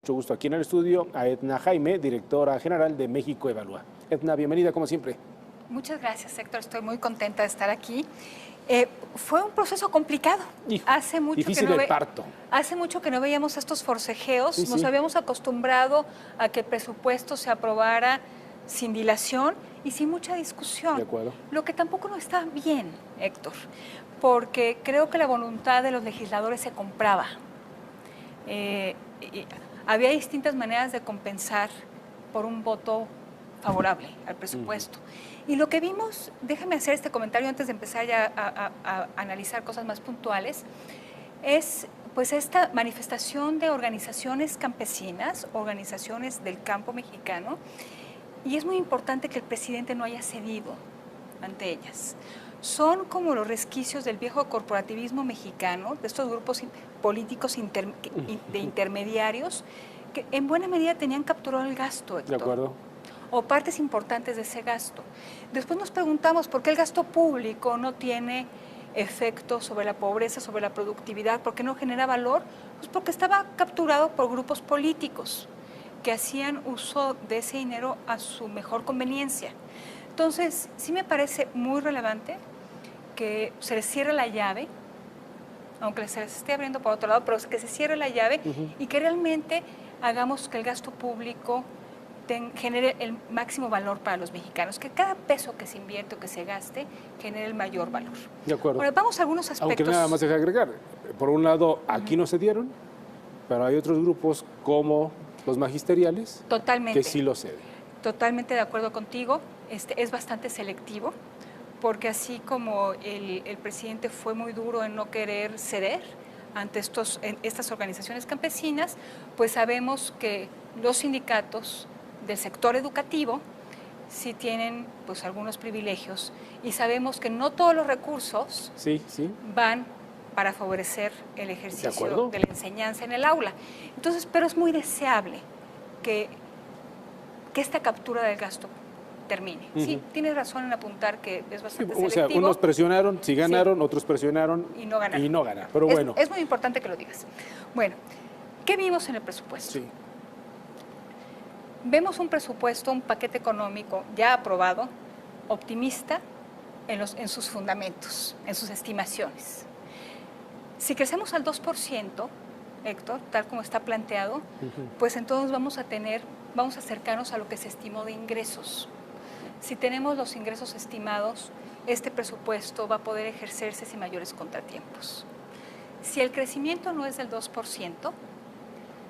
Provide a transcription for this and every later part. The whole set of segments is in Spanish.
Mucho gusto aquí en el estudio a Edna Jaime, directora general de México Evalúa. Edna, bienvenida como siempre. Muchas gracias, Héctor. Estoy muy contenta de estar aquí. Fue un proceso complicado. Difícil el parto. Hace mucho que no veíamos estos forcejeos. Sí, Nos sí. habíamos acostumbrado a que el presupuesto se aprobara sin dilación y sin mucha discusión. De acuerdo. Lo que tampoco no está bien, Héctor, porque creo que la voluntad de los legisladores se compraba. Había distintas maneras de compensar por un voto favorable al presupuesto. Y lo que vimos, déjame hacer este comentario antes de empezar ya a analizar cosas más puntuales, es pues esta manifestación de organizaciones campesinas, organizaciones del campo mexicano, y es muy importante que el presidente no haya cedido ante ellas. Son como los resquicios del viejo corporativismo mexicano, de estos grupos políticos de intermediarios, que en buena medida tenían capturado el gasto, Héctor. De acuerdo. O partes importantes de ese gasto. Después nos preguntamos por qué el gasto público no tiene efecto sobre la pobreza, sobre la productividad, por qué no genera valor, pues porque estaba capturado por grupos políticos que hacían uso de ese dinero a su mejor conveniencia. Entonces, sí me parece muy relevante que se les cierre la llave, aunque se les esté abriendo por otro lado, pero que se cierre la llave y que realmente hagamos que el gasto público genere el máximo valor para los mexicanos, que cada peso que se invierte o que se gaste genere el mayor valor. De acuerdo. Ahora, vamos a algunos aspectos. Aunque nada más deja agregar, por un lado, aquí no se dieron, pero hay otros grupos como los magisteriales que sí lo ceden. Totalmente de acuerdo contigo, es bastante selectivo, porque así como el presidente fue muy duro en no querer ceder ante estas organizaciones campesinas, pues sabemos que los sindicatos del sector educativo sí tienen pues algunos privilegios y sabemos que no todos los recursos van para favorecer el ejercicio de la enseñanza en el aula. Entonces, pero es muy deseable que esta captura del gasto termine. Sí, tienes razón en apuntar que es bastante selectivo. O sea, unos presionaron, sí ganaron, otros presionaron y no ganaron. Pero bueno. Es muy importante que lo digas. Bueno, ¿qué vimos en el presupuesto? Sí. Vemos un presupuesto, un paquete económico ya aprobado, optimista en sus fundamentos, en sus estimaciones. Si crecemos al 2%, Héctor, tal como está planteado, pues entonces vamos a acercarnos a lo que se estimó de ingresos. Si tenemos los ingresos estimados, este presupuesto va a poder ejercerse sin mayores contratiempos. Si el crecimiento no es del 2%,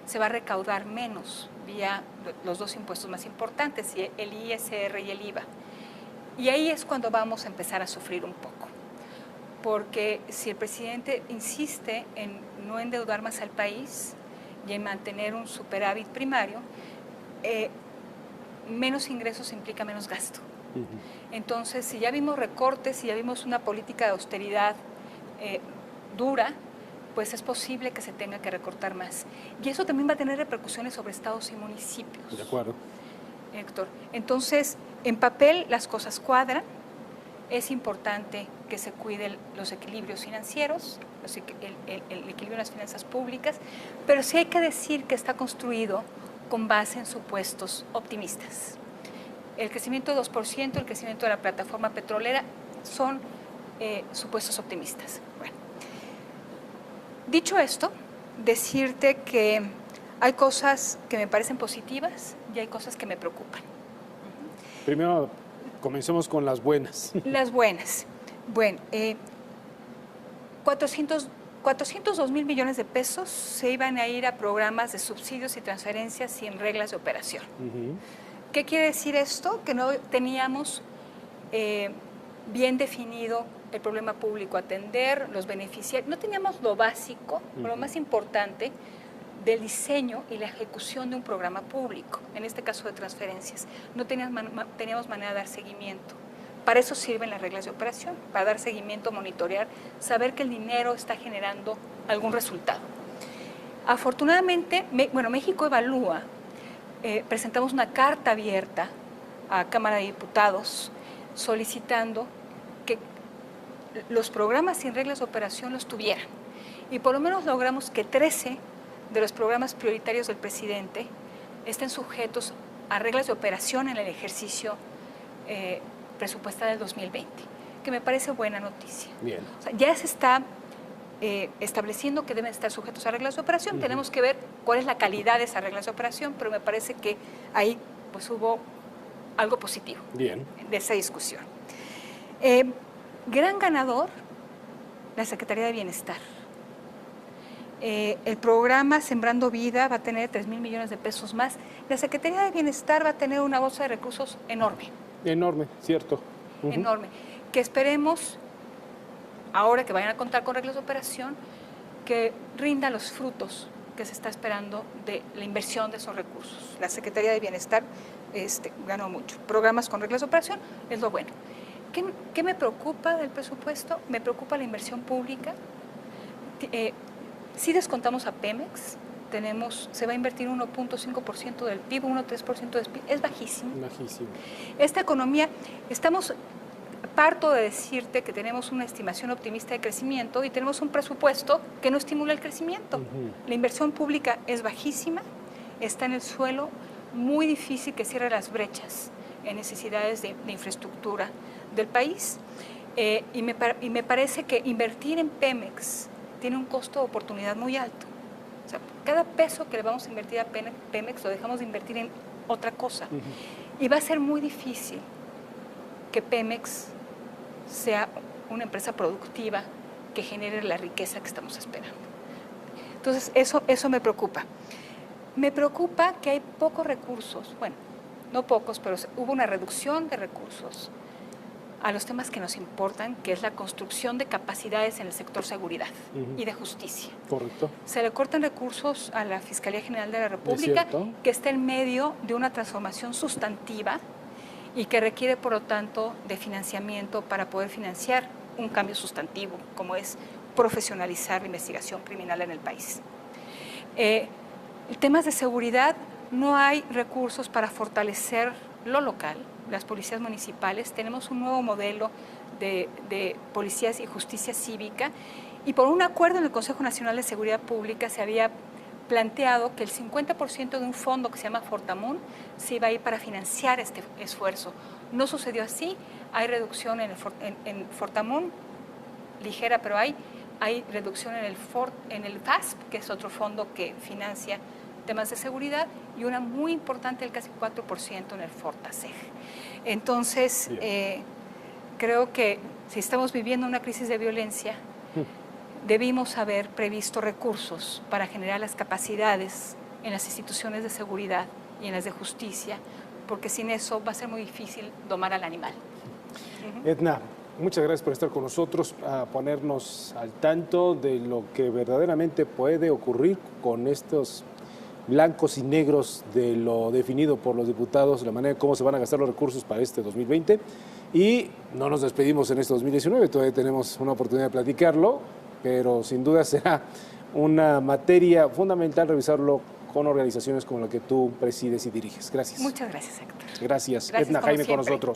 se va a recaudar menos vía los dos impuestos más importantes, el ISR y el IVA. Y ahí es cuando vamos a empezar a sufrir un poco. Porque si el presidente insiste en no endeudar más al país y en mantener un superávit primario, menos ingresos implica menos gasto. Entonces, si ya vimos recortes, si ya vimos una política de austeridad dura, pues es posible que se tenga que recortar más. Y eso también va a tener repercusiones sobre estados y municipios. De acuerdo. Héctor, entonces, en papel las cosas cuadran. Es importante que se cuiden los equilibrios financieros, el equilibrio de las finanzas públicas, pero sí hay que decir que está construido con base en supuestos optimistas. El crecimiento de 2%, el crecimiento de la plataforma petrolera son supuestos optimistas. Bueno, dicho esto, decirte que hay cosas que me parecen positivas y hay cosas que me preocupan. Primero, comencemos con las buenas. Las buenas. Bueno, 402 mil millones de pesos se iban a ir a programas de subsidios y transferencias sin reglas de operación. ¿Qué quiere decir esto? Que no teníamos bien definido el problema público a atender, los beneficiarios. No teníamos lo básico, lo más importante, del diseño y la ejecución de un programa público, en este caso de transferencias. No teníamos manera de dar seguimiento. Para eso sirven las reglas de operación, para dar seguimiento, monitorear, saber que el dinero está generando algún resultado. Afortunadamente, México Evalúa, presentamos una carta abierta a Cámara de Diputados solicitando que los programas sin reglas de operación los tuvieran. Y por lo menos logramos que 13 de los programas prioritarios del presidente estén sujetos a reglas de operación en el ejercicio presupuestal del 2020, que me parece buena noticia. Bien. O sea, ya se está estableciendo que deben estar sujetos a reglas de operación. Tenemos que ver cuál es la calidad de esas reglas de operación, pero me parece que ahí pues hubo algo positivo. Bien. De esa discusión. Gran ganador, la Secretaría de Bienestar. El programa Sembrando Vida va a tener 3,000 millones de pesos más. La Secretaría de Bienestar va a tener una bolsa de recursos enorme. Enorme, cierto. Enorme. Que esperemos, ahora que vayan a contar con reglas de operación, que rinda los frutos que se está esperando de la inversión de esos recursos. La Secretaría de Bienestar ganó mucho. Programas con reglas de operación es lo bueno. ¿Qué me preocupa del presupuesto? Me preocupa la inversión pública. Si descontamos a Pemex, se va a invertir 1.5% del PIB, 1.3% del PIB, es bajísimo. Bajísimo. Esta economía, parto de decirte que tenemos una estimación optimista de crecimiento y tenemos un presupuesto que no estimula el crecimiento. La inversión pública es bajísima, está en el suelo, muy difícil que cierre las brechas en necesidades de infraestructura del país. Y me parece que invertir en Pemex tiene un costo de oportunidad muy alto. O sea, cada peso que le vamos a invertir a Pemex lo dejamos de invertir en otra cosa. Y va a ser muy difícil que Pemex sea una empresa productiva que genere la riqueza que estamos esperando. Entonces, eso me preocupa. Me preocupa que hay pocos recursos, bueno, no pocos, pero hubo una reducción de recursos a los temas que nos importan, que es la construcción de capacidades en el sector seguridad y de justicia. Correcto. Se le cortan recursos a la Fiscalía General de la República, que está en medio de una transformación sustantiva y que requiere, por lo tanto, de financiamiento para poder financiar un cambio sustantivo, como es profesionalizar la investigación criminal en el país. Temas de seguridad, no hay recursos para fortalecer lo local, las policías municipales. Tenemos un nuevo modelo de policías y justicia cívica, y por un acuerdo en el Consejo Nacional de Seguridad Pública se había planteado que el 50% de un fondo que se llama Fortamun se iba a ir para financiar este esfuerzo. No sucedió así, hay reducción en Fortamun, ligera, pero hay reducción en el FASP, que es otro fondo que financia temas de seguridad, y una muy importante, el casi 4% en el Fortaseg. Entonces, creo que si estamos viviendo una crisis de violencia, debimos haber previsto recursos para generar las capacidades en las instituciones de seguridad y en las de justicia, porque sin eso va a ser muy difícil domar al animal. Edna, muchas gracias por estar con nosotros, a ponernos al tanto de lo que verdaderamente puede ocurrir con estos blancos y negros de lo definido por los diputados, la manera en cómo se van a gastar los recursos para este 2020. Y no nos despedimos en este 2019, todavía tenemos una oportunidad de platicarlo, pero sin duda será una materia fundamental revisarlo con organizaciones como la que tú presides y diriges. Gracias. Muchas gracias, Héctor. Gracias. Gracias, Edna Jaime siempre. con nosotros.